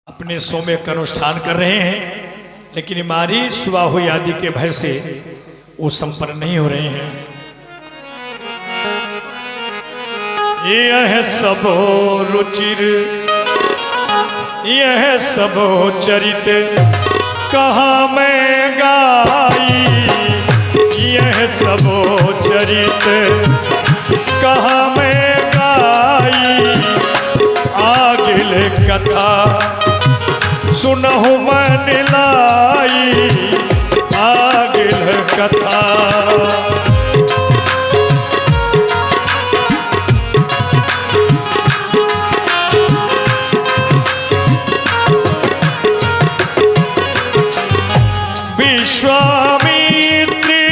अपने सोमे का अनुष्ठान कर रहे हैं, लेकिन हमारी सुबाहु आदि के भय से वो संपन्न नहीं हो रहे हैं। यह सब रुचिर यह सब चरित कहाँ मैं गाई, यह सब चरित कहाँ मैं गाई, आगिल कथा सुनहु मन लाई, आगिल कथा। विश्वामित्री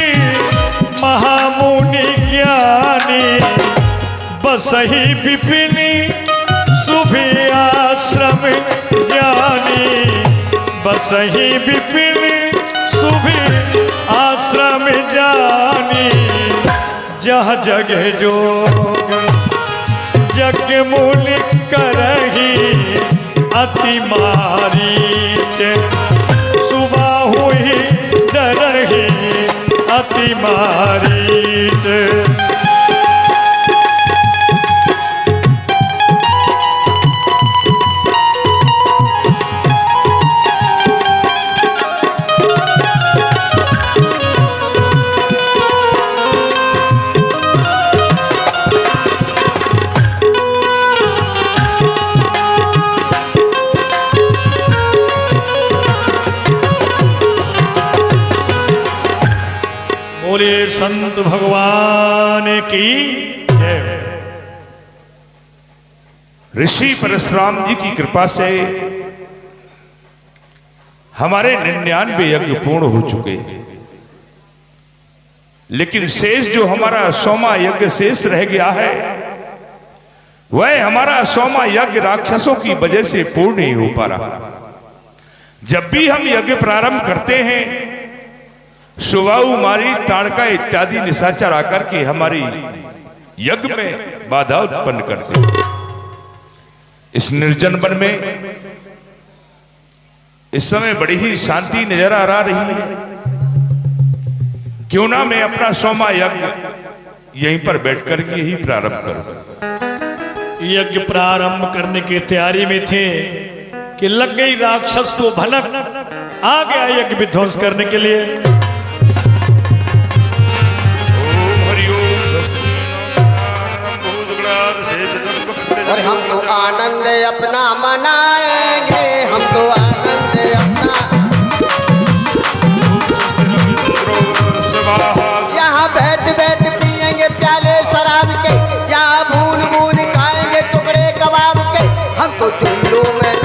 महामुनि ज्ञानी, बसहि विपिनी सुभि आश्रम जानी, बसहि विपिनी सुभि आश्रम जानी, जह जगह जोग यज्ञ मूल करही, अति मारीच सुबाहु ही डरही, अति मारीच। बोले संत भगवान की जय। ऋषि परशुराम जी की कृपा से हमारे 99 यज्ञ पूर्ण हो चुके हैं, लेकिन शेष जो हमारा 100वां यज्ञ शेष रह गया है, वह हमारा 100वां यज्ञ राक्षसों की वजह से पूर्ण नहीं हो पा रहा। जब भी हम यज्ञ प्रारंभ करते हैं, सुबाहु मारी ताड़का इत्यादि निशाचर आकर के हमारी यज्ञ में बाधा उत्पन्न करते हैं। इस निर्जन वन में इस समय बड़ी ही शांति नजर आ रही है। क्यों ना मैं अपना 100वां यज्ञ यहीं पर बैठकर के ही प्रारंभ करूं। यज्ञ प्रारंभ करने की तैयारी में थे कि लग गई राक्षस को भनक, आ गया यज्ञ विध्वंस करने के लिए। और हम तो आनंद अपना मनाएंगे, हम तो आनंद अपना, यहाँ बैठ बैठ पिएंगे प्याले शराब के, यहाँ भून भून खाएंगे टुकड़े कबाब के। हम तो चुल्लू में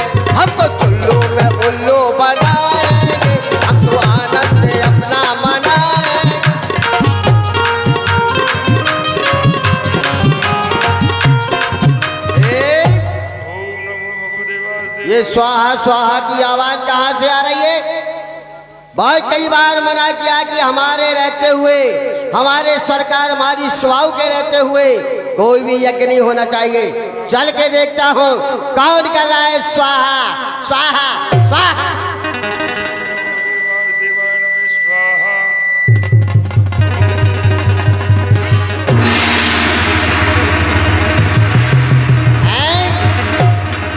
उल्लू बनाएंगे, हम तो आनंद अपना मनाएंगे। ये स्वाहा स्वाहा की आवाज कहाँ से आ रही है? बहुत कई बार मना किया कि हमारे रहते हुए, हमारे सरकार हमारी सुबाहु के रहते हुए कोई भी यज्ञ नहीं होना चाहिए। चल के देखता हूँ कौन कर रहा है स्वाहा स्वाहा स्वाहा।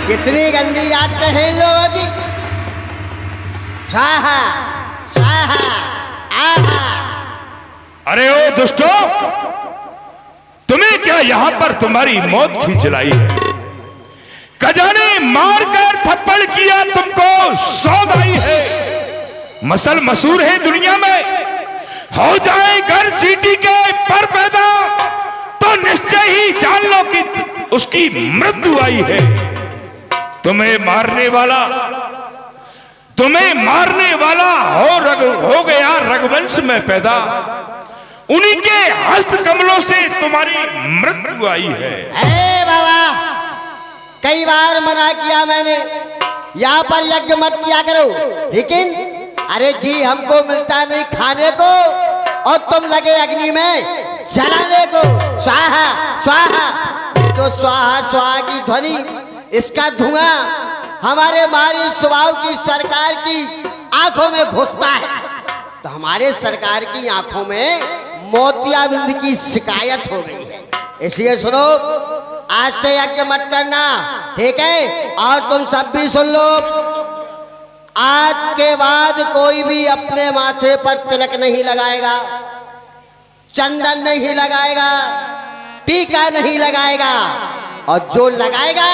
कितनी गंदी आदत है इन लोगों की। स्वाहा स्वाहा आहा। अरे ओ दुष्टों, तुम्हें क्या यहां पर तुम्हारी मौत की जलाई है? खजाने मारकर थप्पड़ किया तुमको सौदाई है। मसल मशहूर है दुनिया में, हो जाए घर चींटी के पर पैदा तो निश्चय ही जान लो कि उसकी मृत्यु आई है। तुम्हें मारने वाला हो गया रघुवंश में पैदा, उन्हीं के हस्त कमलों से तुम्हारी मृत्यु आई है। अरे बाबा, कई बार मना किया मैंने, यहाँ पर यज्ञ मत किया करो, लेकिन अरे जी हमको मिलता नहीं खाने को और तुम लगे अग्नि में जलाने को। स्वाहा स्वाहा, जो स्वाहा स्वाहा की ध्वनि, इसका धुआं हमारे मारी स्वभाव की सरकार की आंखों में घुसता है तो हमारे सरकार की आंखों में मोतियाबिंद की शिकायत हो गई है। इसलिए सुनो, आज से यज्ञ मत करना, ठीक है? और तुम सब भी सुन लो, आज के बाद कोई भी अपने माथे पर तिलक नहीं लगाएगा, चंदन नहीं लगाएगा, टीका नहीं लगाएगा, और जो लगाएगा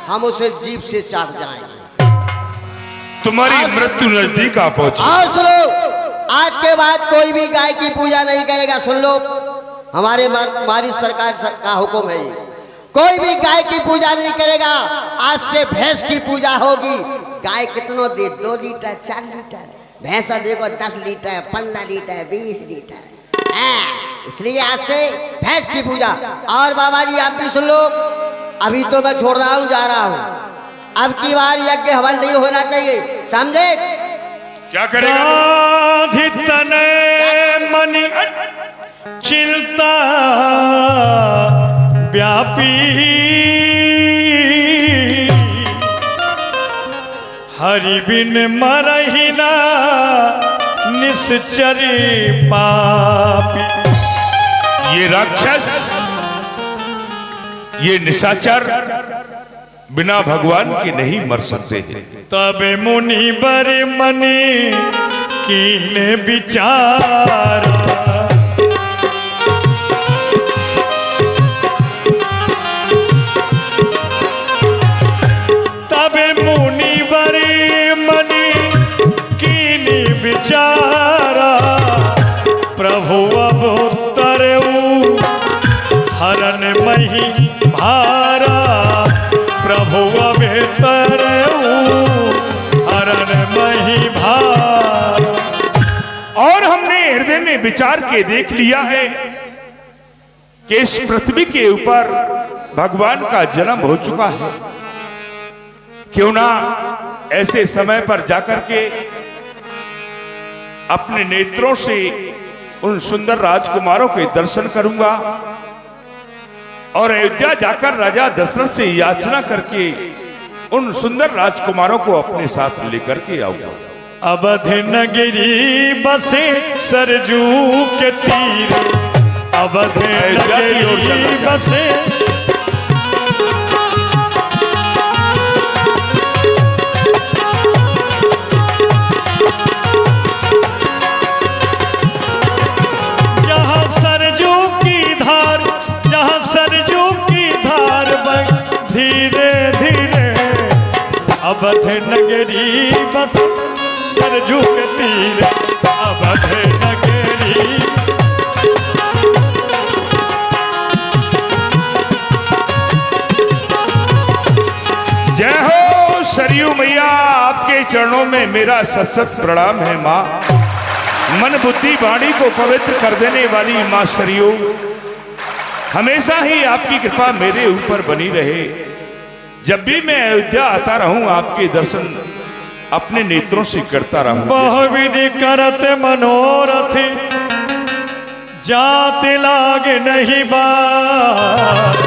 हम उसे जीभ से चाट जाएंगे। तुम्हारी मृत्यु नजदीक आ पहुंची। और सुनो, आज के बाद कोई भी गाय की पूजा नहीं करेगा। सुन लो, हमारी सरकार का हुक्म है, कोई भी गाय की पूजा नहीं करेगा। आज से भैंस की पूजा होगी। गाय कितनों दे, 2 लीटर 4 लीटर, भैंसा देखो 10 लीटर 15 लीटर 20 लीटर। इसलिए आज से भैंस की पूजा। और बाबा जी आप भी सुन लो, अभी तो मैं छोड़ रहा हूँ, जा रहा हूँ। अब की बार यज्ञ हवन नहीं होना चाहिए, समझे? क्या करेगा? मनी चिंता व्यापी, हरि बिन मरहि ना निश्चर पापी। ये राक्षस, ये निशाचर बिना भगवान के नहीं मर सकते हैं। तब मुनि बर मनि कीने विचार, तब मुनि बर मनि कीने विचारा, प्रभु अब उत्तरऊ हरण मही भारा, प्रभु अबेतरऊ हरण मही भार। और हमने हृदय में विचार के देख लिया है कि इस पृथ्वी के ऊपर भगवान का जन्म हो चुका है। क्यों ना ऐसे समय पर जाकर के अपने नेत्रों से उन सुंदर राजकुमारों के दर्शन करूंगा और अयोध्या जाकर राजा दशरथ से याचना करके उन सुंदर राजकुमारों को अपने साथ लेकर के आऊंगा। अवध नगरी बसे सरजू के तीर, अवध नगरी बसे जहाँ सरजू की धार, जहाँ सरजू की धार बह धीरे धीरे, अवध नगरी बस सरजू के तीर, अवध नगरी। जय हो सरयू मैया, आपके चरणों में मेरा सत प्रणाम है माँ। मन बुद्धि वाणी को पवित्र कर देने वाली माँ सरयू, हमेशा ही आपकी कृपा मेरे ऊपर बनी रहे। जब भी मैं अयोध्या आता रहूं आपके दर्शन अपने नेत्रों से करता रहूं। बहुविधि करत मनोरथ जाति लागे नहीं बार,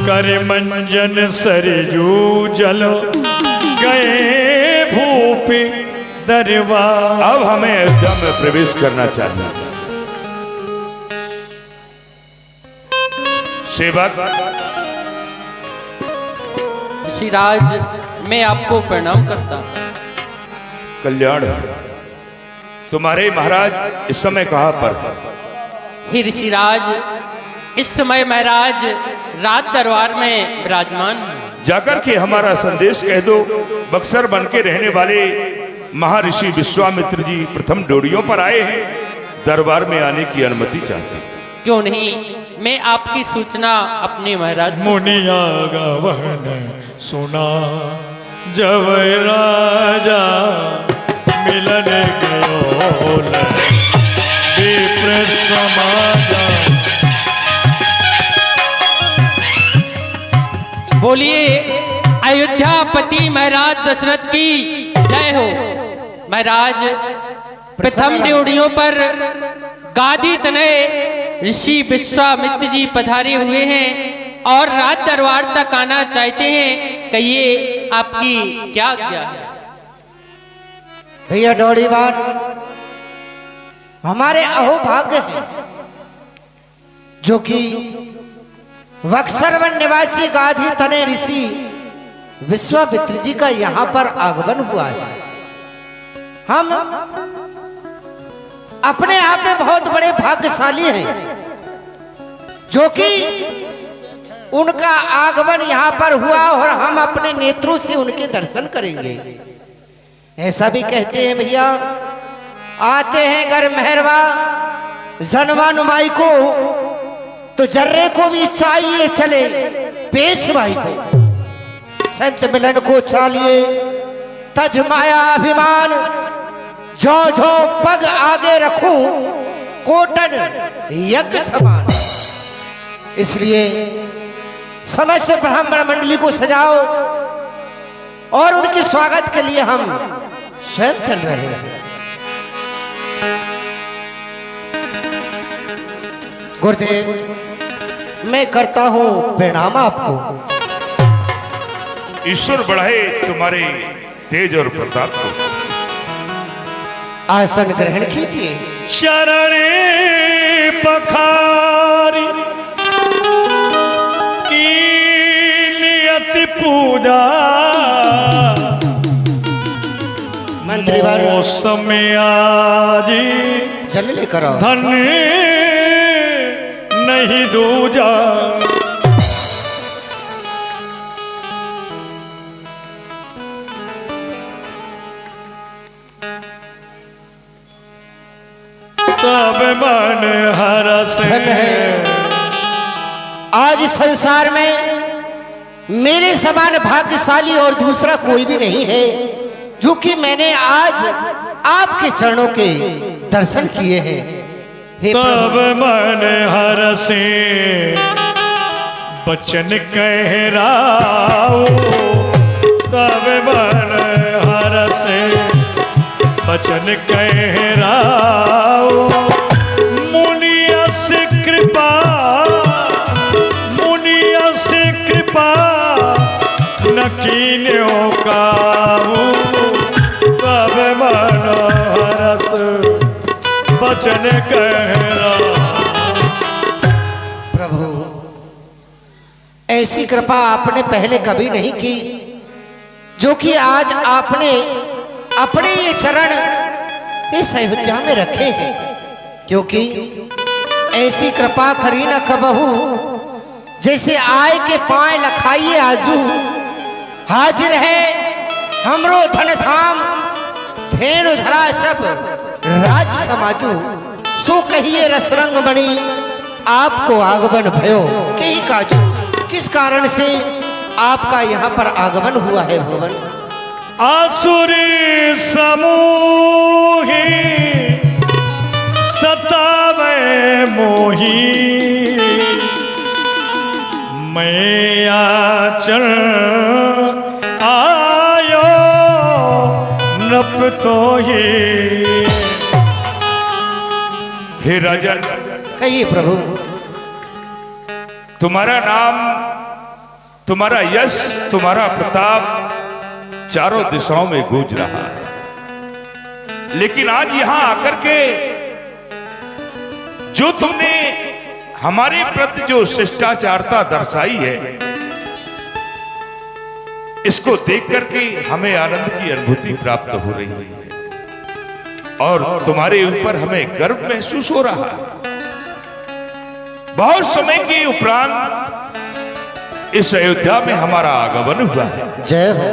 कर मंजन सरजू जलो गए भूपि दरबार। अब हमें अयोध्या में प्रवेश करना चाहिए। सेवक ऋषिराज, मैं आपको प्रणाम करता हूँ। कल्याण, तुम्हारे महाराज इस समय कहाँ पर? हे ऋषिराज, इस समय महाराज राज दरबार में विराजमान हैं। जाकर के हमारा संदेश कह दो। बक्सर बन के रहने वाले महर्षि विश्वामित्र जी प्रथम ड्योढ़ियों पर आए हैं, दरबार में आने की अनुमति चाहते हैं। क्यों नहीं, मैं आपकी सूचना अपने महाराज को। मुनिया गवन सुना जब राजा मिलन गयो विप्र समाजा। बोलिए अयोध्यापति महाराज दशरथ की जय हो। महाराज, प्रथम ड्योढ़ियों पर गादी तने ऋषि विश्वामित्र जी पधारे हुए हैं और राज दरबार तक आना चाहते हैं। कहिए आपकी क्या क्या है। भैया डोड़ी बात हमारे अहोभाग्य है जो कि वक्सरवन निवासी गाधी तने ऋषि विश्वामित्र जी का यहाँ पर आगमन हुआ है। हम अपने आप में बहुत बड़े भाग्यशाली हैं जो कि उनका आगमन यहाँ पर हुआ और हम अपने नेत्रों से उनके दर्शन करेंगे। ऐसा भी कहते हैं भैया, आते हैं घर मेहरबा जनवा नुमाई को तो जर्रे को भी चाहिए चले पेशवाई को। संत मिलन को चालिए तज माया अभिमान, जो जो पग आगे रखूं कोटन यज्ञ समान। इसलिए समस्त ब्राह्मण मंडली को सजाओ और उनके स्वागत के लिए हम स्वयं चल रहे हैं। गुरुदेव मैं करता हूं प्रणाम आपको। ईश्वर बढ़ाए तुम्हारे तेज और प्रताप को। आसन ग्रहण कीजिए। शरणे पखारी की नियति पूजा, मंत्री वर समय आजी जल लेकर आओ। धन नहीं दूजा। तब मन हरस धन है आज संसार में मेरे समान भाग्यशाली और दूसरा कोई भी नहीं है जो कि मैंने आज आपके चरणों के दर्शन किए हैं। हे तब प्रभु, मन हरसे बचन कहराओ। तब मन हरसे बचन कहराओ। मुनियस कृपा, मुनियस कृपा न कीन्यो काहू। तब मन हरस बचन कहराओ। प्रभु ऐसी कृपा आपने पहले कभी नहीं की जो कि आज आपने अपने ये चरण इस अयोध्या में रखे हैं, क्योंकि ऐसी कृपा करी न कबहू जैसे आय के पाए लखाइए आजू। हाजिर है हमरो धन धाम धेनु धरा सब राज समाजू। सो कहिए रसरंग मणि आपको आगमन भयो कहीं काजू। किस कारण से आपका यहाँ पर आगमन हुआ है भगवान? आसुरी समूही सतावे मोही। मैं आचर आयो नप तो ही। हे राजन, कहिए प्रभु। तुम्हारा नाम, तुम्हारा यश, तुम्हारा प्रताप चारों दिशाओं में गूंज रहा है, लेकिन आज यहां आकर के जो तुमने हमारे प्रति जो शिष्टाचारता दर्शाई है, इसको देख करके हमें आनंद की अनुभूति प्राप्त हो रही है और तुम्हारे ऊपर हमें गर्व महसूस हो रहा है। बहुत समय के उपरांत इस अयोध्या में हमारा आगमन हुआ है। जय हो।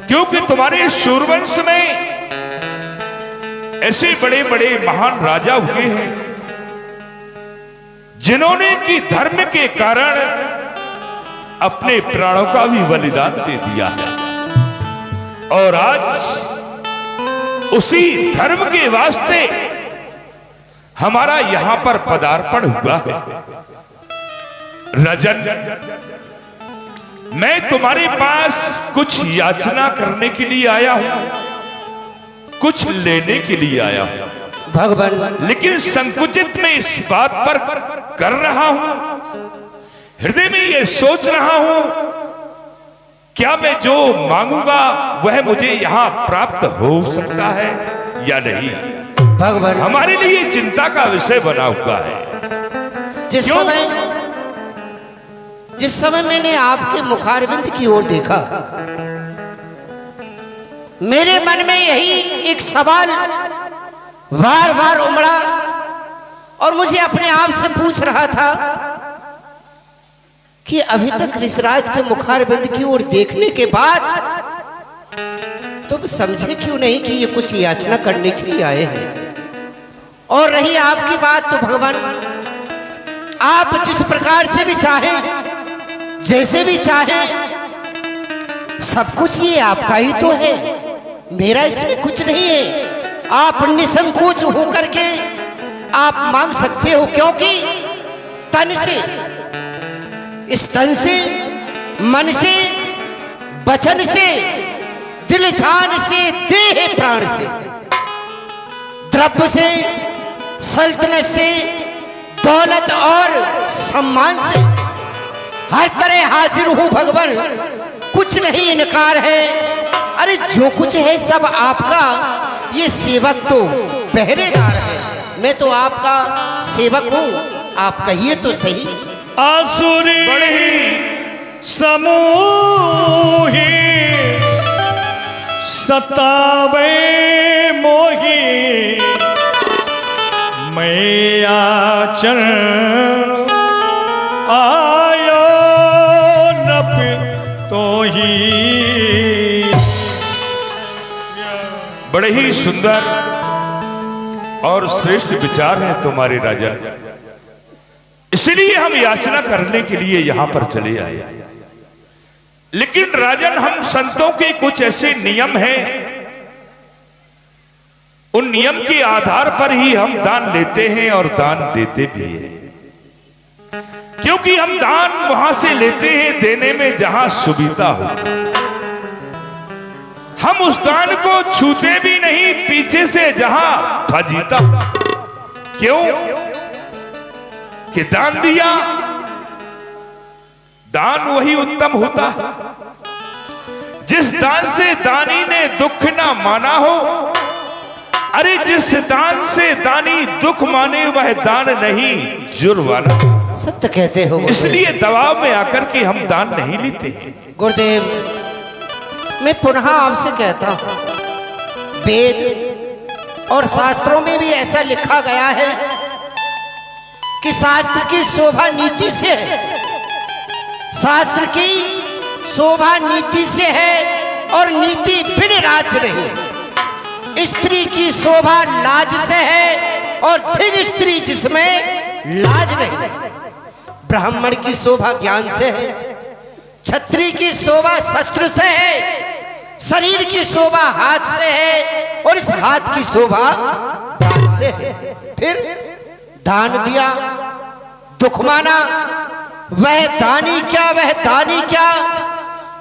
क्योंकि तुम्हारे सूर्यवंश में ऐसे बड़े बड़े महान राजा हुए हैं जिन्होंने कि धर्म के कारण अपने प्राणों का भी बलिदान दे दिया है और आज उसी धर्म के वास्ते हमारा यहां पर पदार्पण हुआ है। रजन, मैं तुम्हारे पास कुछ याचना करने के लिए आया हूं, कुछ लेने के लिए आया हूं भगवान, लेकिन संकुचित में इस बात पर कर रहा हूं, हृदय में यह सोच रहा हूं क्या मैं जो मांगूंगा वह मुझे यहाँ प्राप्त हो सकता है या नहीं? भगवान हमारे लिए चिंता का विषय बना हुआ है। क्यों? जिस समय मैंने आपके मुखारविंद की ओर देखा, मेरे मन में यही एक सवाल बार बार उमड़ा और मुझे अपने आप से पूछ रहा था कि अभी तक ऋषराज के मुखारविंद की ओर देखने के बाद तुम समझे क्यों नहीं कि ये कुछ याचना करने के लिए आए हैं? और रही आपकी बात, तो भगवान आप जिस प्रकार से भी चाहें, जैसे भी चाहें, सब कुछ ये आपका ही तो है, मेरा इसमें कुछ नहीं है। आप निसंकोच होकर के आप मांग सकते हो, क्योंकि तन से, इस तन से, मन से, वचन से, दिल जान से, देह प्राण से, द्रव्य से, सल्तनत से, दौलत और सम्मान से, हर तरह हाजिर हूं भगवान, कुछ नहीं इनकार है। अरे जो कुछ है सब आपका, ये सेवक तो पहरेदार है, मैं तो आपका सेवक हूं, आप कहिए तो सही। आसुरी समूही सतावे मोही, मैं आचरण आयो नप तो ही। बड़े ही सुंदर और श्रेष्ठ विचार हैं तुम्हारे राजन, इसलिए हम याचना करने के लिए यहां पर चले आए। लेकिन राजन, हम संतों के कुछ ऐसे नियम हैं, उन नियम के आधार पर ही हम दान लेते हैं और दान देते भी हैं। क्योंकि हम दान वहां से लेते हैं देने में जहां सुविधा हो। हम उस दान को छूते भी नहीं पीछे से जहां फजीता। क्यों? कि दान दिया, दान वही उत्तम होता है जिस दान से दानी ने दुख ना माना हो। अरे जिस दान से दानी दुख माने वह दान नहीं जुर्माना। सत्य कहते हो। इसलिए दबाव में आकर के हम दान नहीं लेते हैं। गुरुदेव, मैं पुनः आपसे कहता हूं, वेद और शास्त्रों में भी ऐसा लिखा गया है कि शास्त्र की शोभा नीति से है, शास्त्र की शोभा नीति से है और नीति बिन राज नहीं। स्त्री की शोभा लाज से है और धिज स्त्री जिसमें लाज नहीं। ब्राह्मण की शोभा ज्ञान से है, क्षत्रिय की शोभा शस्त्र से है, शरीर की शोभा हाथ से है और इस हाथ की शोभा दान से है। फिर दान दिया, दुख माना, वह दानी क्या, वह दानी क्या।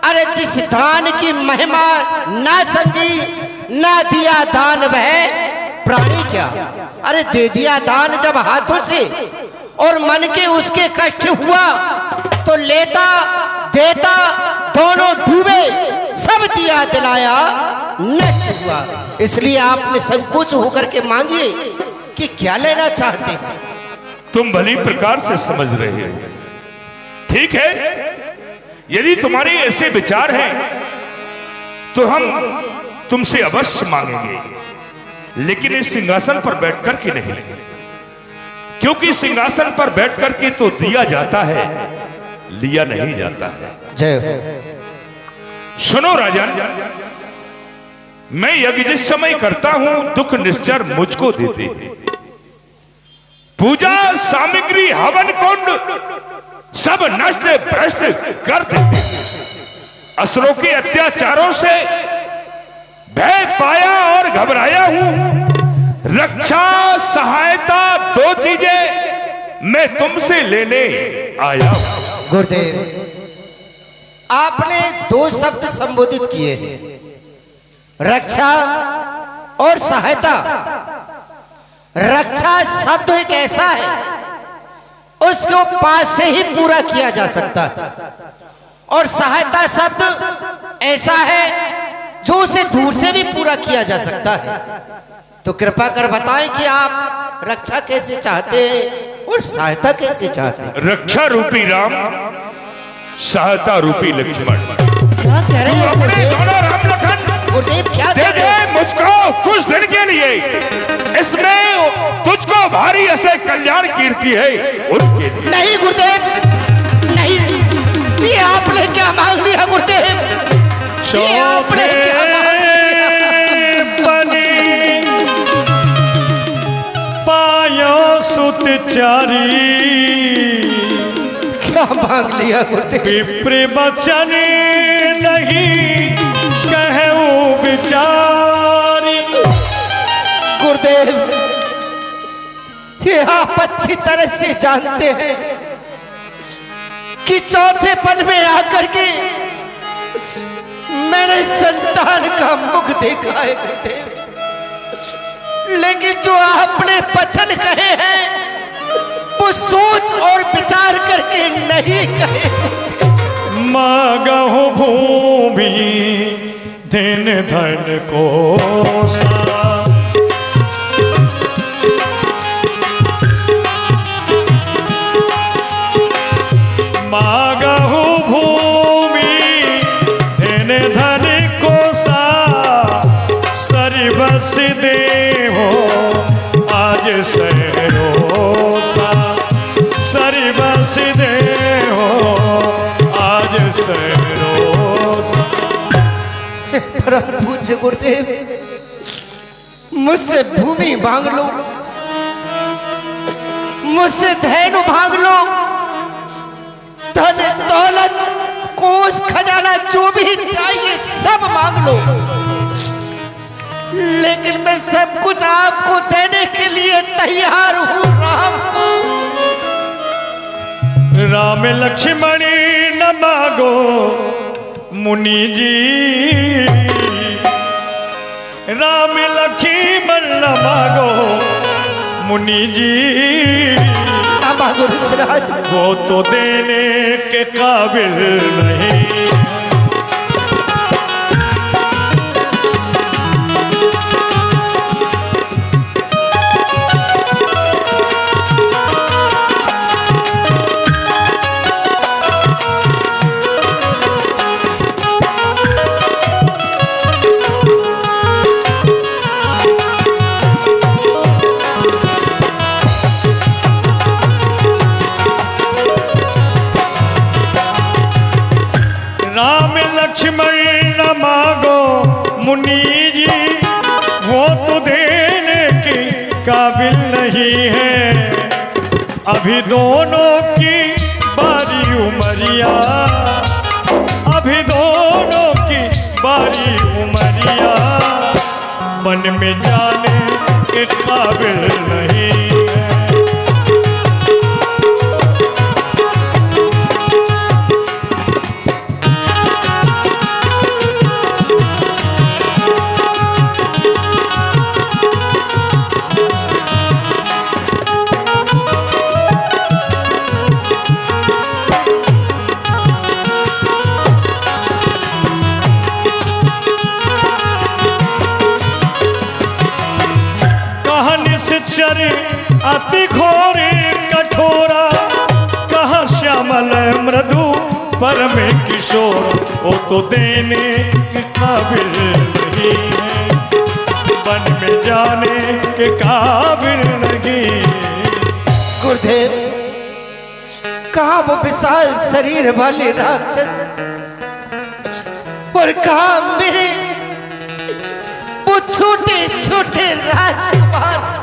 अरे जिस दान की महिमा ना समझी, ना दिया दान वह प्राणी क्या। अरे दे दिया दान जब हाथों से और मन के उसके कष्ट हुआ तो लेता देता दोनों डूबे, सब दिया दिलाया नष्ट हुआ। इसलिए आपने संकोच होकर के मांगिए कि क्या लेना चाहते हैं। तुम भली प्रकार से समझ रहे हो, ठीक है। यदि तुम्हारे ऐसे विचार हैं तो हम तुमसे अवश्य मांगेंगे, लेकिन इस सिंहासन पर बैठकर के नहीं, क्योंकि सिंहासन पर बैठकर के तो दिया जाता है, लिया नहीं जाता है। जय। सुनो राजन, मैं यज्ञ जिस समय करता हूं दुख निश्चर मुझको देते हैं। पूजा सामग्री हवन कुंड सब नष्ट भ्रष्ट कर देते। असुरों के अत्याचारों से भय पाया और घबराया हूं। रक्षा सहायता दो चीजें मैं तुमसे लेने आया हूं। गुरुदेव, आपने दो शब्द संबोधित किए हैं, रक्षा और सहायता। रक्षा शब्द एक ऐसा है उसको पास से ही पूरा किया जा सकता है, और सहायता शब्द ऐसा है जो उसे दूर से भी पूरा किया जा सकता है। तो कृपा कर बताएं कि आप रक्षा कैसे चाहते हैं और सहायता कैसे चाहते हैं। रक्षा रूपी राम, सहायता रूपी लक्ष्मण। क्या कह रहे हैं अपने गुरुदेव? दोनों राम लखन गुरुदेव क्या दे कह दे रहे हैं? मुझको कुछ दिन के लिए, इसमें तुझको भारी ऐसे कल्याण कीर्ति है उनके लिए। नहीं गुरुदेव नहीं, ये आपने क्या मांग लिया गुरुदेव? ये आपने क्या मांग लिया? पायो सुत चारी, क्या मांग लिया गुरुदेव? विप्र बचन नहीं कहूँ बिचारी। गुरुदेव ये आप अच्छी तरह से जानते हैं कि चौथे पद में आकर के मैंने संतान का मुख देखा है गुरुदेव, लेकिन जो आपने वचन कहे हैं वो सोच और विचार करके नहीं कहे। मांगहु भूमि धन धन को सा, मांगहु भूमि धन धन को सा, सरि बस देहो आज सहरोसा, सरि बस देहो आज सहरोसा। परम पूज्य गुरुदेव मुझसे भूमि मांग लो, मुझसे धैर्य मांग लो, धन दौलत कोष खजाना जो भी चाहिए सब मांग लो, लेकिन मैं सब कुछ आपको देने के लिए तैयार हूं। राम को राम लक्ष्मणी न मांगो मुनि जी, राम लक्ष्मण न मांगो मुनि जी, गुरुसराज वो तो देने के काबिल नहीं। लक्ष्मण न मांगो मुनि जी, वो तो देने के काबिल नहीं है। अभी दोनों की बारी उमरिया, अभी दोनों की बारी उमरिया, मन में जाने के काबिल नहीं है। चरे अति घोरे कठोरा, कहाँ श्यामल मृदु परम किशोर, वो तो देने के काबिल नहीं है, मन में जाने के काबिल नहीं। गुरुदेव कहाँ वो विशाल शरीर वाले राक्षस और कहाँ मेरे वो छोटे छोटे राजकुमार,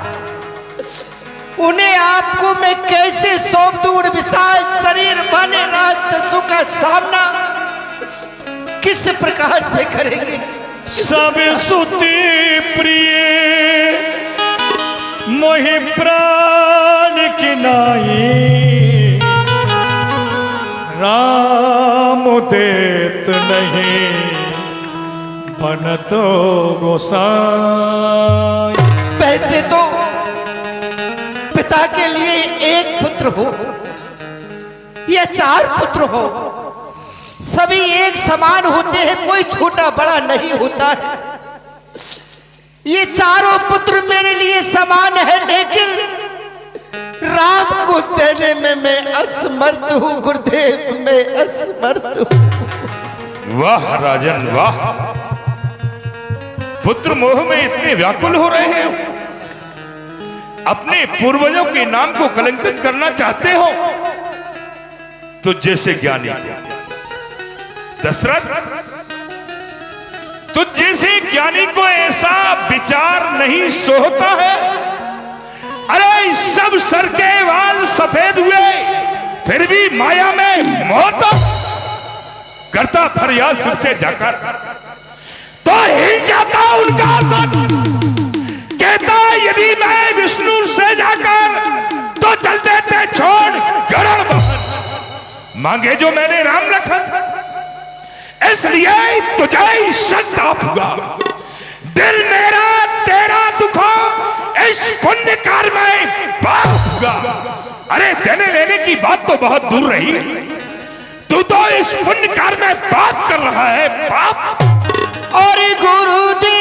उन्हें आपको मैं कैसे सौंप दूं? विशाल शरीर वाले राक्षसों का सामना किस प्रकार से करेंगे? सब सुति प्रिय मोहि प्राण की नाई, राम देत नहीं बनतो गोसाई। वैसे तो पिता के लिए एक पुत्र हो या चार पुत्र हो, सभी एक समान होते हैं, कोई छोटा बड़ा नहीं होता है। ये चारों पुत्र मेरे लिए समान है, लेकिन राम को देने में मैं असमर्थ हूं गुरुदेव, मैं असमर्थ हूं। वाह राजन वाह, पुत्र मोह में इतने व्याकुल हो रहे हैं, अपने पूर्वजों के नाम को कलंकित करना चाहते हो। तो जैसे ज्ञानी दशरथ, तो जैसे ज्ञानी को ऐसा विचार नहीं सोहता है। अरे सब सर के बाल सफेद हुए फिर भी माया में मौत करता फरियाद सबसे जाकर, तो हिल जाता उनका आसन। कहता यदि मैं विष्णु से जाकर तो चल देते छोड़ गरुड़ वाहन, मांगे जो मैंने राम लखन, इसलिए तुझे संताप हुआ। दिल मेरा तेरा दुखो, इस पुण्य कार्य में पाप हुआ। अरे देने लेने की बात तो बहुत दूर रही, तू तो इस पुण्य कार्य में पाप कर रहा है, पाप। और गुरुदेव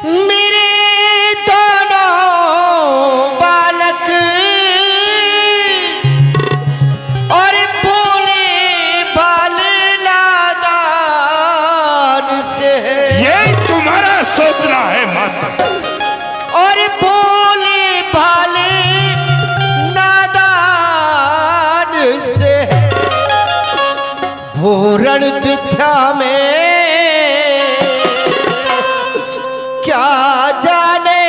मेरे दोनों बालक और बोले बाल नादान से, ये तुम्हारा सोचना है माता। और बोले भाले नादान से, पूर्ण विद्या में क्या जाने,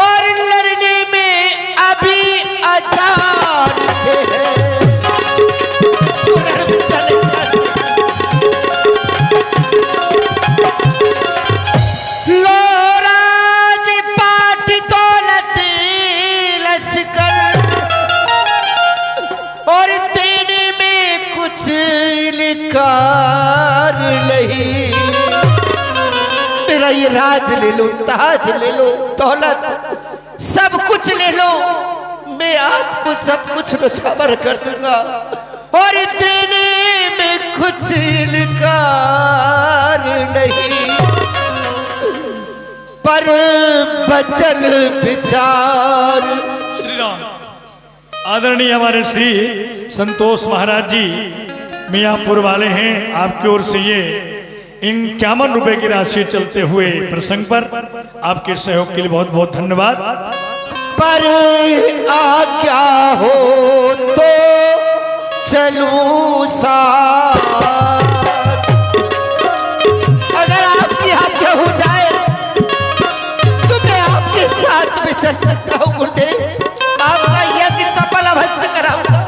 और लड़ने में अभी अजान से पूर्ण विद्या नहीं जानते। लोराज पाठ दौलत लश्कर, और तेने में कुछ इनकार नहीं। मेरा ये राज ले लो, ताज ले लो, दौलत सब कुछ ले लो, मैं आपको सब कुछ नुछावर कर दूंगा। और तेने में कुछ इनकार नहीं, पर बचल विचार। श्री राम। आदरणीय हमारे श्री संतोष महाराज जी मियाँपुर वाले हैं, आपकी ओर से ये 51 रुपए की राशि चलते हुए प्रसंग पर आपके सहयोग के लिए बहुत बहुत धन्यवाद। पर आज्ञा हो तो चलूं साथ, अगर आपकी आज्ञा हो जाए तो मैं आपके साथ में चल सकता हूँ गुरुदेव, आपका यज्ञ सफल अवश्य कराऊंगा।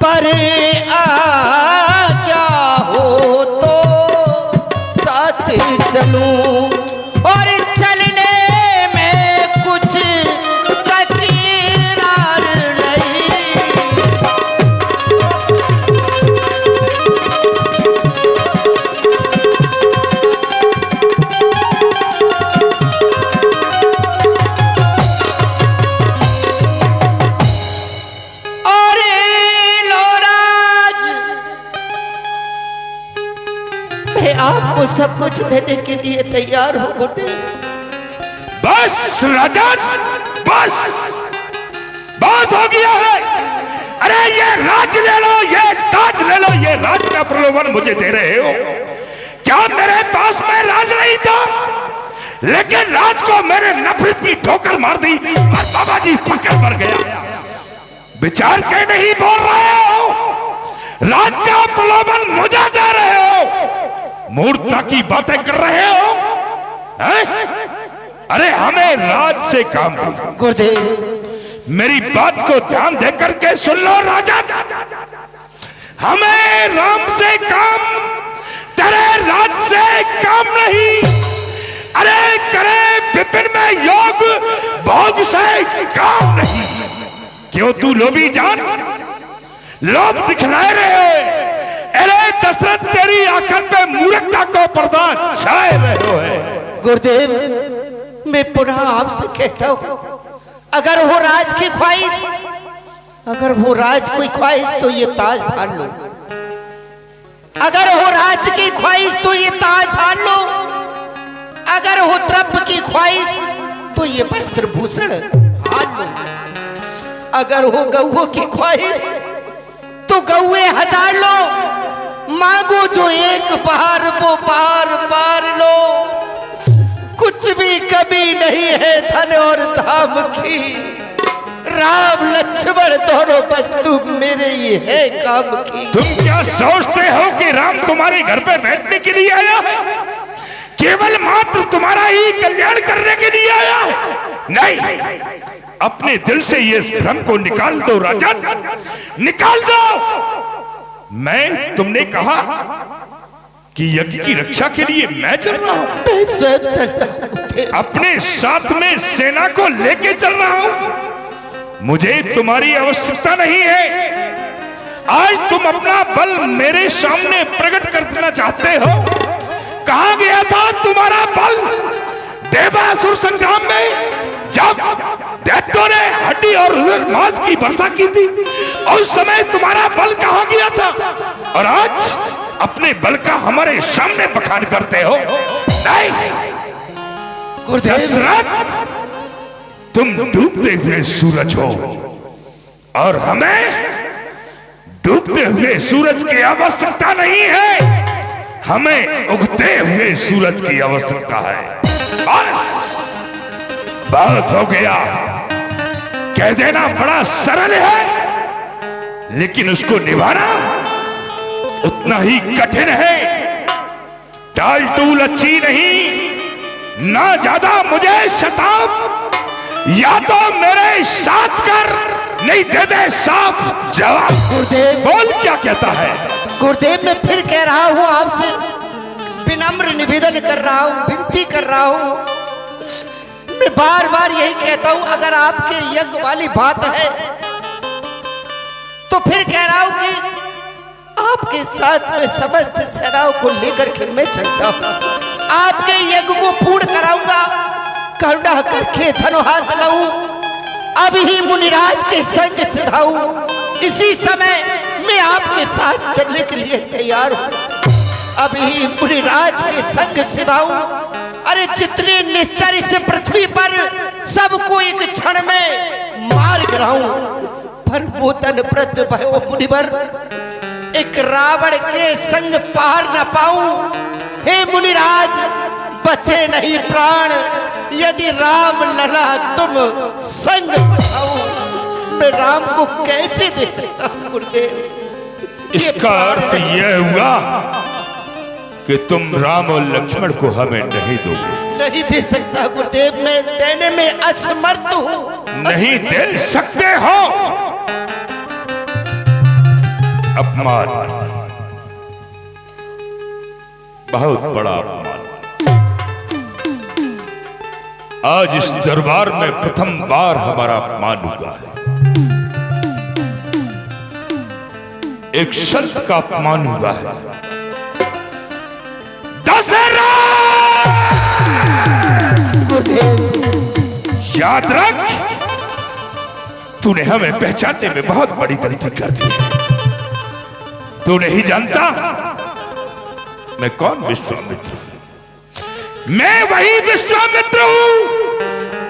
पर आज्ञा हो तो साथ चलूं, और चलने में कुछ तकरार नहीं। और लोराज मैं आपको सब कुछ देने के लिए तैयार हूँ गुरुदेव। बस राजन बस, बहुत हो गया है। अरे ये राज ले लो, ये ताज ले लो, ये राज का प्रलोभन मुझे दे रहे हो। क्या मेरे पास में राज नहीं था, लेकिन राज को मेरे नफरत की ठोकर मार दी और बाबा जी फकर मर गया। विचार के नहीं बोल रहे हो, राज का प्रलोभन मुझे दे रहे हो, मूर्खता की बातें कर रहे हो हैं? अरे हमें राज से काम नहीं। गुरुदेव मेरी बात को ध्यान देकर के सुन लो राजन, हमें राम से काम, तेरे राज से काम नहीं। अरे करे विपिन में योग भोग से काम नहीं। क्यों तू लोभी जान, लोभ दिखला रहे हो, अरे दशरथ, तेरी आंखन पे मूर्खता को पर्दा छाए रहे हो है। गुरुदेव, मैं पुनः आपसे कहता हूं, अगर हो राज की ख्वाहिश, अगर हो राज की ख्वाहिश तो ये ताज धार लो। अगर हो राज की ख्वाहिश तो ये ताज धार लो। अगर हो द्रव्य की ख्वाहिश तो ये वस्त्र भूषण हार लो। अगर हो गौओं की ख्वाहिश तो गौए हजार लो। मांगो जो एक बार वो बार बार लो। कुछ भी कमी नहीं है धन और धाम की। राम लक्ष्मण दोनों वस्तु मेरे ही है काम की। तुम क्या सोचते हो कि राम तुम्हारे घर पे बैठने के लिए आया है? केवल मात्र तुम्हारा ही कल्याण करने के लिए आया है? नहीं, अपने दिल से ये भ्रम को निकाल दो राजन, निकाल दो। तुमने कहा कि यज्ञ की रक्षा के लिए मैं चल रहा हूं। मैं स्वयं चलता हूं। अपने साथ में सेना को लेके चल रहा हूं। मुझे तुम्हारी आवश्यकता नहीं है। आज तुम अपना बल मेरे सामने प्रकट करना चाहते हो। कहां गया था तुम्हारा बल देवासुर संग्राम में, जब दैत्यों ने हड्डी और मांस की वर्षा की थी? उस समय तुम्हारा बल कहां गया था? और आज अपने बल का हमारे सामने बखान करते हो। नहीं दशरथ, तुम डूबते हुए सूरज हो और हमें डूबते हुए सूरज की आवश्यकता नहीं है। हमें उगते हुए सूरज की आवश्यकता है। बस बहुत हो गया। कह देना बड़ा सरल है, लेकिन उसको निभाना उतना ही कठिन है। टाल टूल अच्छी नहीं, ना ज्यादा मुझे सताव। या तो मेरे साथ कर, नहीं दे दे साफ जवाब। गुरुदेव, बोल क्या कहता है? गुरुदेव, मैं फिर कह रहा हूं आपसे, विनम्र निवेदन कर रहा हूं, विनती कर रहा हूं। मैं बार बार यही कहता हूं, अगर आपके यज्ञ वाली बात है तो फिर कह रहा हूं कि आपके साथ में समस्त सेनाओं को लेकर के मैं चलता हूं। आपके यज्ञ को पूर्ण कराऊंगा। करुणा करके धनो हाथ लाऊं, अब ही मुनिराज के संग सिधाऊं। इसी समय मैं आपके साथ चलने के लिए तैयार हूं। अभी मुनिराज के संग सिधाऊं। अरे जितने निश्चर इस पृथ्वी पर सबको एक क्षण में मार गिराऊं, पर वो तन प्रत भयो मुनिवर, एक रावण के संग पार न पाऊं। हे मुनिराज, बचे नहीं प्राण यदि राम लला तुम संग पठाओ। मैं राम को कैसे दे सकता हूं गुरुदेव? इसका अर्थ यह हुआ कि तुम राम और लक्ष्मण को हमें नहीं दोगे। नहीं दे सकता गुरुदेव, मैं देने में असमर्थ हूं। नहीं दे सकते हो। अपमान, बहुत बड़ा अपमान। आज इस दरबार में प्रथम बार हमारा अपमान हुआ है। एक संत का अपमान हुआ है। याद रख, तूने हमें पहचानने में बहुत बड़ी गलती कर दी है। तू नहीं जानता मैं कौन विश्वामित्र हूं। मैं वही विश्वामित्र हूं।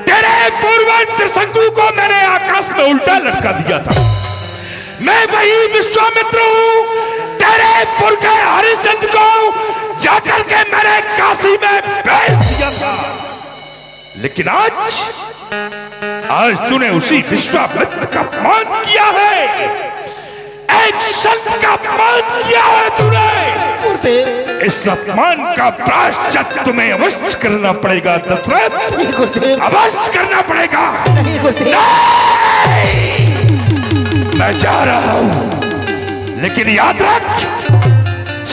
तेरे पूर्व त्रिशंकु को मैंने आकाश में उल्टा लटका दिया था। मैं वही विश्वामित्र हूं। तेरे पुरखे हरिश्चंद्र को जाकर के मैंने काशी में बेच दिया था। लेकिन आज तूने उसी विश्वामित्र का अपमान किया है। एक संत का अपमान किया है तूने। इस अपमान का प्रायश्चित तुम्हें अवश्य करना पड़ेगा दशरथ। अवश्य करना पड़ेगा। नहीं गुरुदेव, मैं जा रहा हूं, लेकिन याद रख,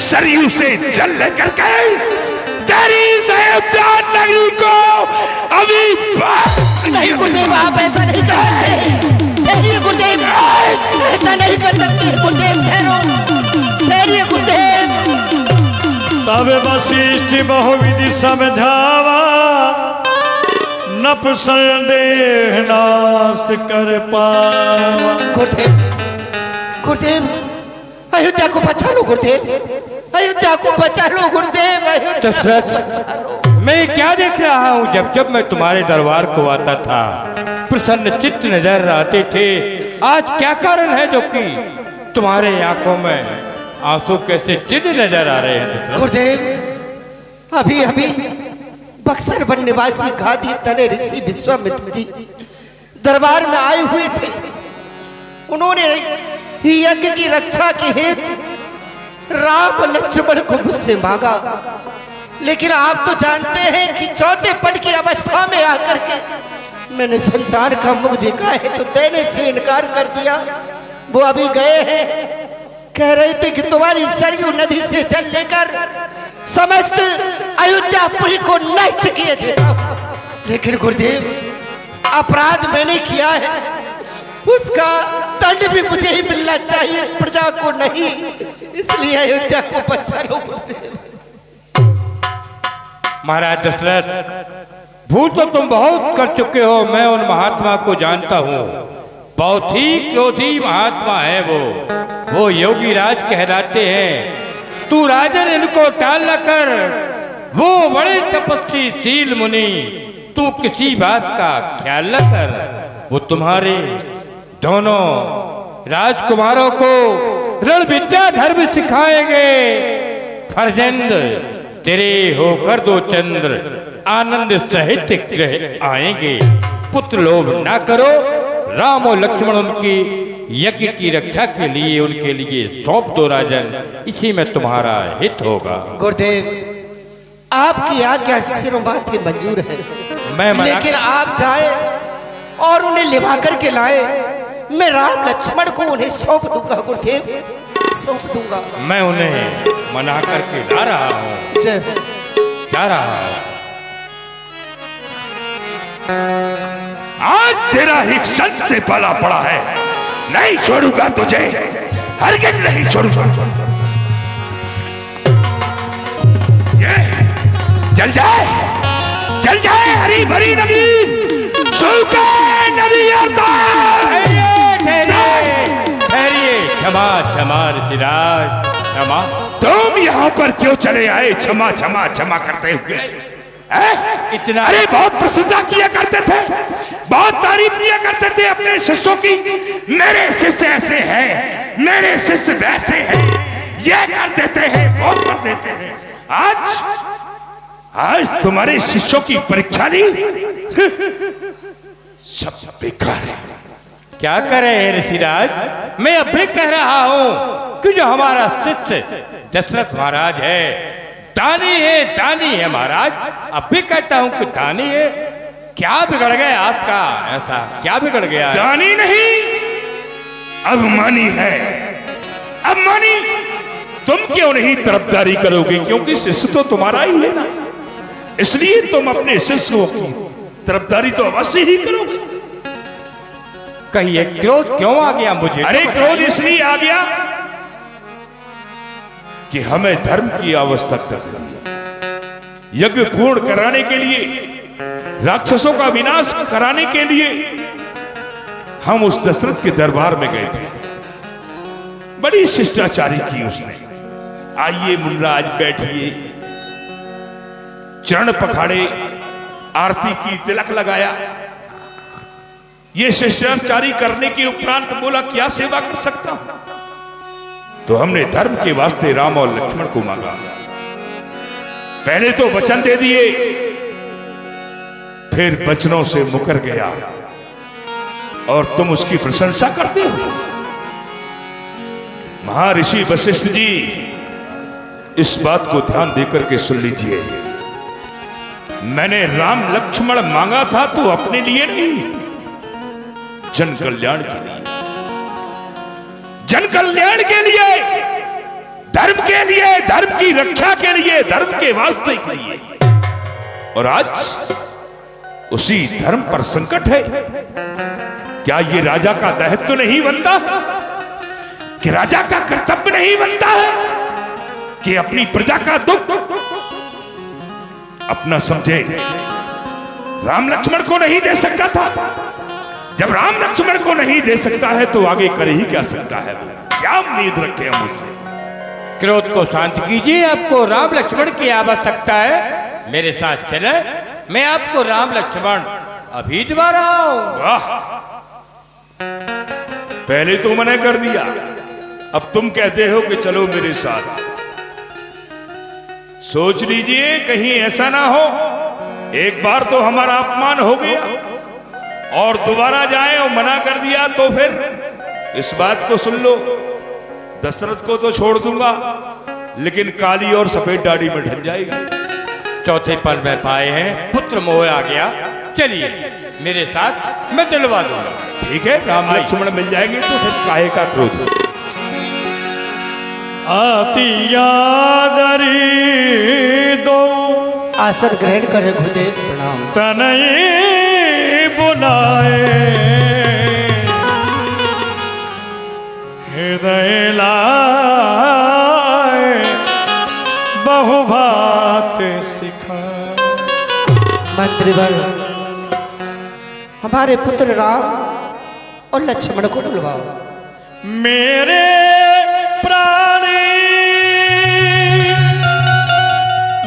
सरयू से जल लेकर के तेरी उद्यान नगरी को अभी नहीं गुरुदेव, आप ऐसा नहीं कर सकते। गुरुदेव, ऐसा नहीं कर सकते। गुरुदेव ठहरो, ठहरिए गुरुदेव। तब वशिष्ठ बहुविधि समझावा, नप संदेह नाश कर पावा। गुरुदेव, गुरुदेव, अयोध्या को बचा लो गुरुदेव, अयोध्या को बचा लो गुरुदेव, अयोध्या को बचा लो। मैं क्या देख रहा हूँ? जब जब मैं तुम्हारे दरबार को आता था प्रसन्न चित्त नजर आते थे। आज क्या कारण है जो कि तुम्हारे आंखों में आंसू कैसे चिन्ह नजर आ रहे हैं? गुरुदेव, अभी अभी बक्सर वन निवासी गादी तने ऋषि विश्वामित्र जी दरबार में आए हुए थे। उन्होंने यज्ञ की रक्षा के हेतु राम लक्ष्मण को मुझसे मांगा, लेकिन आप तो जानते हैं कि चौथे पद की अवस्था में आकर के मैंने संतान का मुख देखा है तो देने से इनकार कर दिया। वो अभी गए हैं, कह रहे थे कि तुम्हारी सरयू नदी से जल लेकर समस्त अयोध्यापुरी को नष्ट किए देता हूं। लेकिन गुरुदेव, अपराध मैंने किया है, उसका दंड भी मुझे ही मिलना चाहिए, प्रजा को नहीं। इसलिए अयोध्या को बचा लो गुरुदेव। महाराज दशरथ, भूल तो तुम बहुत कर चुके हो। मैं उन महात्मा को जानता हूँ, बहुत ही क्रोधी महात्मा है वो योगी राज कहलाते हैं। तू राजन इनको टाल न कर, वो बड़े तपस्वी शील मुनि, तू किसी बात का ख्याल न कर। वो तुम्हारे दोनों राजकुमारों को रण विद्या धर्म सिखाएंगे। फर्जंद तेरे होकर दो चंद्र आनंद सहित ग्रह आएंगे। पुत्र लोभ ना करो, राम और लक्ष्मण उनकी यज्ञ की रक्षा के लिए उनके लिए सौंप दो राजन, इसी में तुम्हारा हित होगा। गुरुदेव, आपकी आज्ञा सिरों माथे मंजूर है, लेकिन आप जाए और उन्हें लिवा करके लाए। मैं राम लक्ष्मण को उन्हें सौंप दूंगा गुरुदेव, सौंप दूंगा। मैं उन्हें मना करके ला रहा हूँ, जा रहा हूँ। आज तेरा एक क्षण से पाला पड़ा है, नहीं छोड़ूंगा तुझे, हरगिज नहीं छोड़ूंगा। ये जल जाए, जल जाए हरी भरी नदी, सूखे नदी आता। ठहरिए, क्षमा क्षमा ऋषिराज, क्षमा। तुम यहाँ पर क्यों चले आए क्षमा क्षमा क्षमा करते हुए? इतना अरे बहुत प्रशंसा किया करते थे, बहुत तारीफ किया करते थे अपने शिष्यों की। मेरे शिष्य ऐसे हैं, मेरे शिष्य वैसे हैं, ये कर देते हैं, वो कर देते हैं। आज तुम्हारे शिष्यों की परीक्षा ली, सब बेकार है। क्या करे ऋषिराज? मैं अब भी कह रहा हूँ कि जो हमारा शिष्य दशरथ महाराज है दानी है महाराज। अब भी कहता हूँ कि दानी है। क्या बिगड़ गया आपका? ऐसा क्या बिगड़ गया? दानी नहीं, अभिमानी है, अभिमानी। तुम क्यों नहीं तरफदारी करोगे? क्योंकि शिष्य तो तुम्हारा ही है ना, इसलिए तुम अपने शिष्यों की तरफदारी तो अवश्य ही करोगे। कहिए, क्रोध क्यों आ गया मुझे? अरे क्रोध इसलिए आ गया कि हमें धर्म की आवश्यकता थी। यज्ञ पूर्ण कराने के लिए, राक्षसों का विनाश कराने के लिए हम उस दशरथ के दरबार में गए थे। बड़ी शिष्टाचारी की उसने। आइए मुनराज बैठिए, चरण पखाड़े, आरती की, तिलक लगाया। ये शिष्टाचारी करने के उपरांत बोला, क्या सेवा कर सकता हूं? तो हमने धर्म के वास्ते राम और लक्ष्मण को मांगा। पहले तो वचन दे दिए, फिर वचनों से मुकर गया, और तुम उसकी प्रशंसा करते हो। महर्षि वशिष्ठ जी, इस बात को ध्यान देकर के सुन लीजिए। मैंने राम लक्ष्मण मांगा था तो अपने लिए नहीं, जन कल्याण के लिए, जन कल्याण के लिए, धर्म के लिए, धर्म की रक्षा के लिए, धर्म के वास्ते के लिए। और आज उसी धर्म पर संकट है। क्या ये राजा का दायित्व नहीं बनता? कि राजा का कर्तव्य नहीं बनता है? कि अपनी प्रजा का दुख अपना समझे। राम लक्ष्मण को नहीं दे सकता था, जब राम लक्ष्मण को नहीं दे सकता है तो आगे कर ही क्या सकता है? क्या उम्मीद रखे हम उससे? क्रोध को शांत कीजिए, आपको राम लक्ष्मण की आवश्यकता है, मेरे साथ चले, मैं आपको राम लक्ष्मण अभी दिवा रहा हूं। वाह, पहले तो मना कर दिया, अब तुम कहते हो कि चलो मेरे साथ। सोच लीजिए कहीं ऐसा ना हो, एक बार तो हमारा अपमान हो गया और दोबारा जाए और मना कर दिया तो फिर इस बात को सुन लो, दशरथ को तो छोड़ दूंगा लेकिन काली और सफेद दाढ़ी में ढल जाएगी। चौथे पल में पाए हैं, पुत्र मोह आ गया, चलिए मेरे साथ, मैं दिलवा दूंगा। ठीक है, राम लक्ष्मण मिल जाएंगे तो फिर काहे का क्रोध? आती यादरी दो आसन ग्रहण करे गुरुदेव, प्रणाम। तनई बुलाए हृदय लाए बहुभात सिखा। मंत्रीवर, हमारे पुत्र राम और लक्ष्मण को बुलवाओ। मेरे प्राणी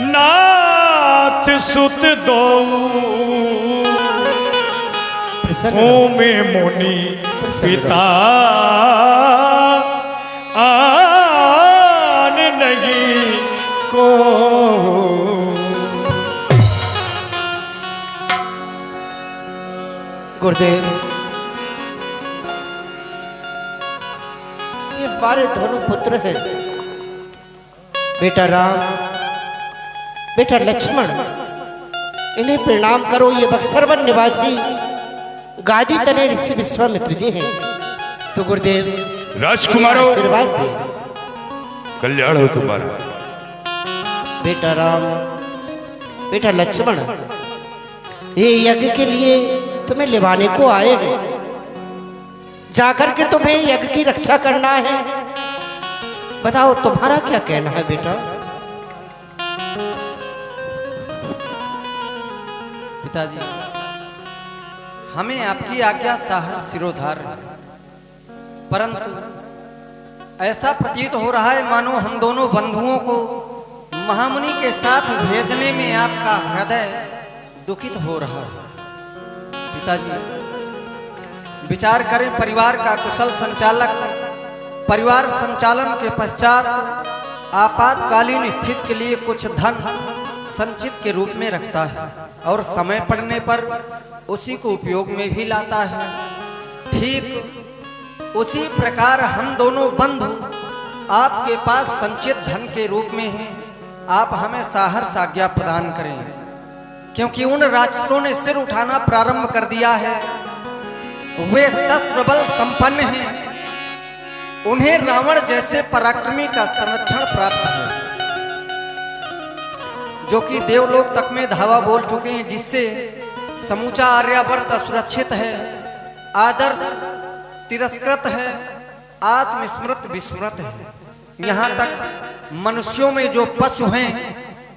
नाथ सुत दो में मुनि पिता आन नहीं को। गुरुदेव, ये हमारे दोनों पुत्र हैं, बेटा राम, बेटा लक्ष्मण, इन्हें प्रणाम करो। ये बक्सरवन निवासी गादी तने ऋषि विश्वामित्र जी हैं, तो गुरुदेव राजकुमारों, आशीर्वाद दे। कल्याण हो तुम्हारा। बेटा राम, बेटा लक्ष्मण, ये यज्ञ के लिए तुम्हें लिवाने को आए हैं, जाकर के तुम्हें यज्ञ की रक्षा करना है। बताओ तुम्हारा क्या कहना है बेटा? पिताजी, हमें आपकी आज्ञा साहर सिरोधार है, परंतु ऐसा प्रतीत हो रहा है मानो हम दोनों बंधुओं को महामुनि के साथ भेजने में आपका हृदय दुखित हो रहा है। पिताजी, विचार करें, परिवार का कुशल संचालक परिवार संचालन के पश्चात आपातकालीन स्थिति के लिए कुछ धन संचित के रूप में रखता है और समय पड़ने पर उसी को उपयोग में भी लाता है। ठीक उसी प्रकार हम दोनों बंधु आपके पास संचित धन के रूप में हैं। आप हमें साहस आज्ञा प्रदान करें, क्योंकि उन राक्षसों ने सिर उठाना प्रारंभ कर दिया है। वे शस्त्र बल संपन्न हैं, उन्हें रावण जैसे पराक्रमी का संरक्षण प्राप्त है, जो कि देवलोक तक में धावा बोल चुके हैं, जिससे समूचा आर्यावर्त असुरक्षित है, आदर्श तिरस्कृत है, आत्मस्मृत विस्मृत है। यहाँ तक मनुष्यों में जो पशु हैं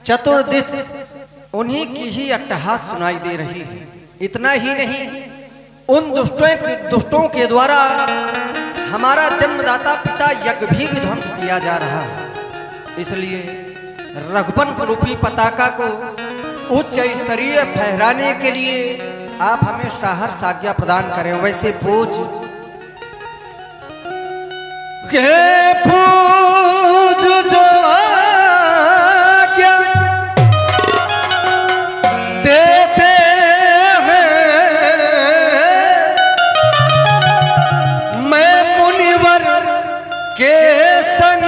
चतुर्दिश, उन्हीं की ही अट्टहास सुनाई दे रही है। इतना ही नहीं, उन दुष्टों के द्वारा हमारा जन्मदाता पिता यज्ञ भी विध्वंस किया जा रहा है। इसलिए रघुवंश रूपी पताका को उच्च स्तरीय फहराने के लिए आप हमें साहस आज्ञा प्रदान करें। वैसे पूज के पूज जो आज्ञा देते हैं, मैं मुनिवर के संग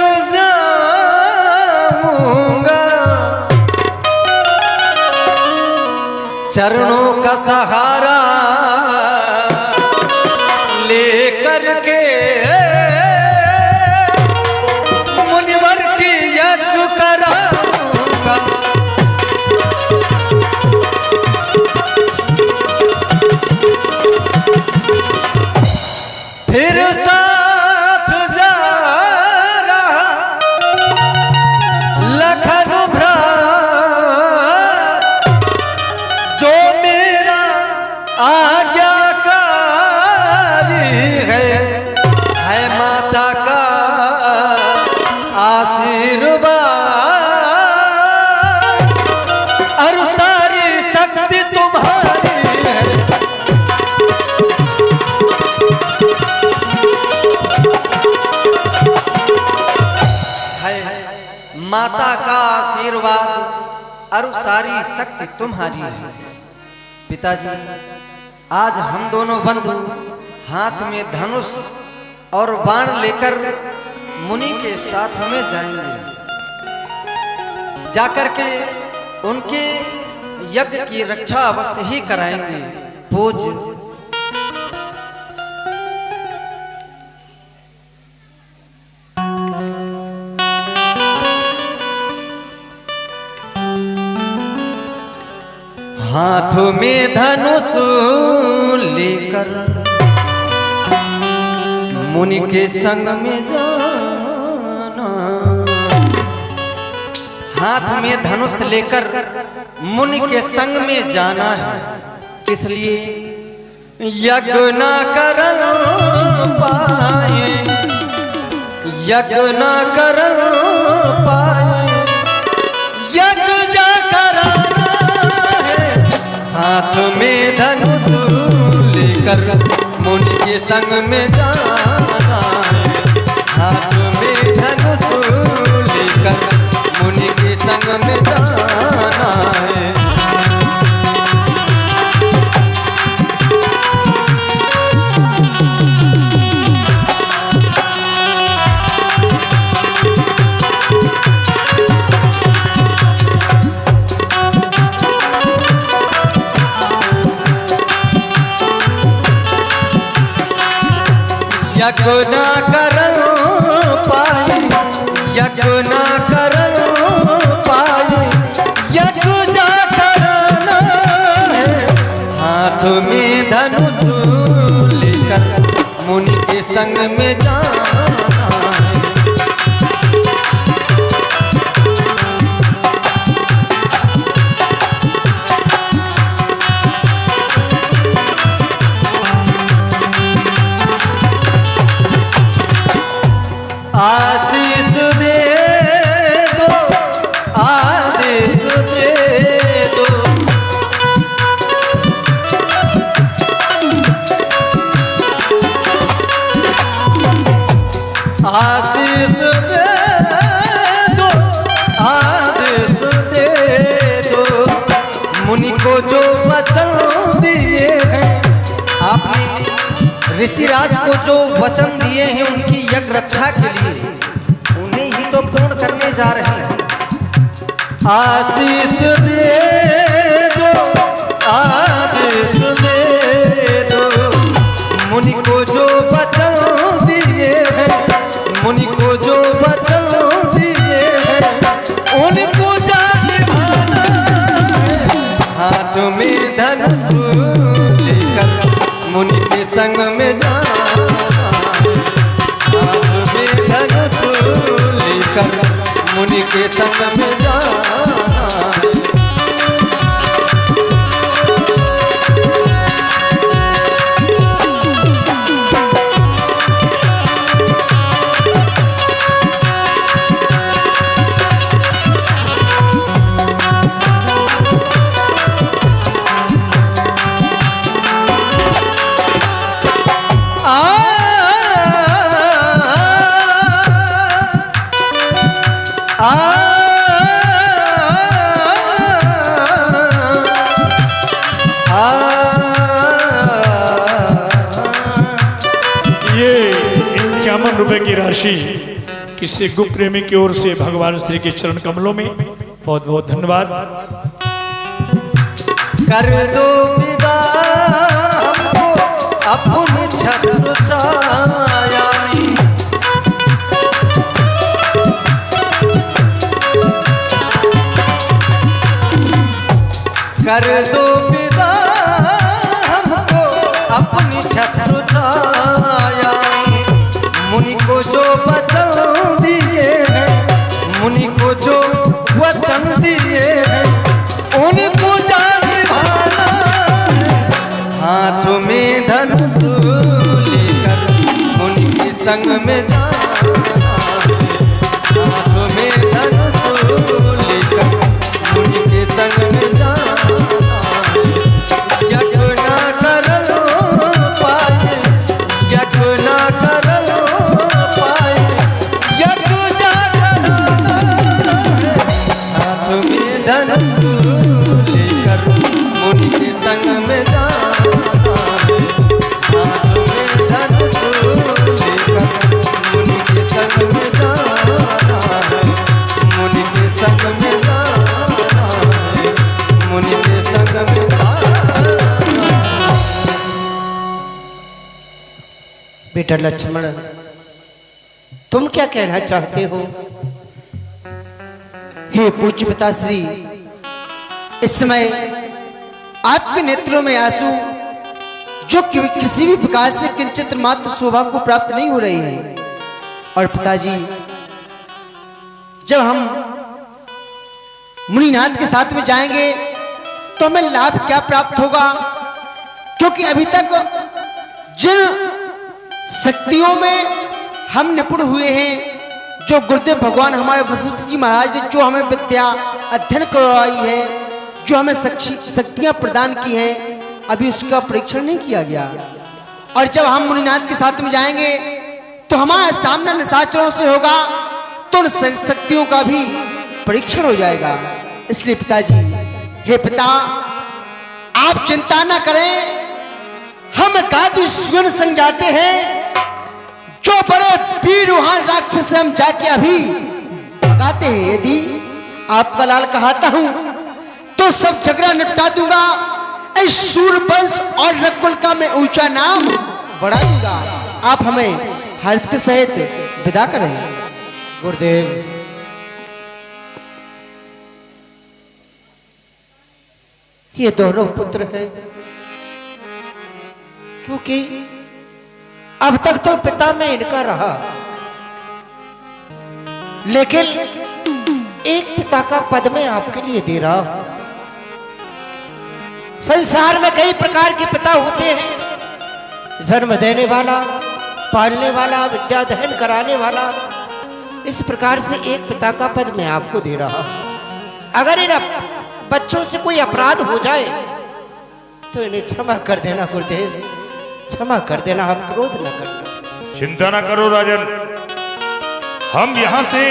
चरणों का सहारा लेकर के मुनिवर की यज्ञ कराऊंगा। फिर साथ जा रहा आज्ञाकारी है माता का आशीर्वाद और सारी शक्ति तुम्हारी है माता का आशीर्वाद और सारी शक्ति तुम्हारी है। पिताजी, आज हम दोनों बंधु हाथ में धनुष और बाण लेकर मुनि के साथ में जाएंगे। जाकर के उनके यज्ञ की रक्षा अवश्य ही कराएंगे। पूज्य हाथों में धनुष लेकर मुनि के संग में जाना। हाथ में धनुष लेकर मुनि के संग में जाना है। किस लिए? यज्ञ न कर पाए, यज्ञ न कर पाए, यज्ञ जा कराना है। हाथ में धनुष लेकर मुनि के संग में जाना है। हाथ में धनुष लेकर मुनि के संग में जाना है। यज्ञ न कर पाए, यज्ञ न कर पाए, यज्ञ जा कराना है। हाथ में धनुष लेकर मुनि के संग में जाना है। आशीष दे दो, आदेश दे दो, आशीष दे दो, आदेश दे दो। मुनि को जो वचन दिए हैं आपने, ऋषिराज को जो वचन दिए हैं उनकी यज्ञ रक्षा के लिए, उन्हें ही तो पूर्ण करने जा रहे हैं। आशीष दे दो, आदेश दे दो। मुनि को जो वचन दिए हैं, मुनि को जो वचन दिए हैं, उनको जा निभाना है। हाथ में धनुष लेकर मुनि के संग में जाना है। हाथ में धनुष लेकर मुनि के संग में जाना है। ये 51 रुपए की राशि किसी गुप्त प्रेमी की ओर से भगवान श्री के चरण कमलों में बहुत बहुत धन्यवाद। कर दो विदा हमको अपनी छत्र छाया में, कर दो विदा हमको अपनी छत्र छाया में। मुनि को जो वचन दिए हैं, मुनि को जो वचन दिए हैं, उनको जा निभाना है। संग में जाना है, हाथ में धनुष लेकर मुनि के संग में जाना है। यज्ञ ना कर लो पाए, यज्ञ ना कर लो पाए, यज्ञ जागना है, हाथ में धनुष लेकर मुनि के संग में जाना है, हाथ में धनुष लेकर मुनि के संग में जाना है, मुनि के संग में जाना है, मुनि के संग में जाना है। बेटा लक्ष्मण, तुम क्या कहना चाहते हो? हे पूज्य पिताश्री, इस समय आपके नेत्रों में आंसू जो किसी भी प्रकार से किंचित मात्र शोभा को प्राप्त नहीं हो रही है। और पिताजी, जब हम मुनिनाथ के साथ में जाएंगे तो हमें लाभ क्या प्राप्त होगा? क्योंकि अभी तक जिन शक्तियों में हम निपुण हुए हैं, जो गुरुदेव भगवान हमारे वशिष्ठ जी महाराज ने जो हमें विद्या अध्ययन करवाई है, जो हमें शक्तियां प्रदान की हैं, अभी उसका परीक्षण नहीं किया गया। और जब हम मुनिनाथ के साथ में जाएंगे तो हमारा सामना निशाचरों से होगा, तो उन शक्तियों का भी परीक्षण हो जाएगा। इसलिए पिताजी, हे पिता, आप चिंता ना करें, हम गादी सुगन संग जाते हैं, जो बड़े वीर राक्षस से हम जाके अभी भगाते हैं। यदि आपका लाल कहता हूं तो सब झगड़ा निपटा दूंगा, इस सूरवंश और रकुल का मैं ऊंचा नाम बढ़ा दूंगा। आप हमें हर्ष के सहित विदा करें। गुरुदेव, ये दोनों पुत्र हैं, क्योंकि अब तक तो पिता में इनका रहा, लेकिन एक पिता का पद मैं आपके लिए दे रहा हूं। संसार में कई प्रकार के पिता होते हैं, जन्म देने वाला, पालने वाला, विद्याध्ययन कराने वाला। इस प्रकार से एक पिता का पद मैं आपको दे रहा हूं। अगर इन बच्चों से कोई अपराध हो जाए तो इन्हें क्षमा कर देना गुरुदेव, क्षमा कर देना, आप क्रोध न करना। चिंता ना करो राजन, हम यहां से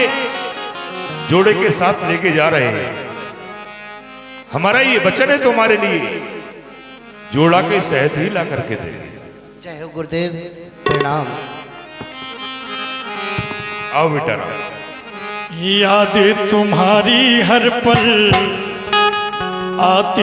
जोड़े के साथ लेके जा रहे हैं। हमारा ये वचन है तुम्हारे लिए, जोड़ा के शहद ही ला करके देंगे। जय हो गुरुदेव, प्रणाम। आओ बेटा राम। याद तुम्हारी हर पल आती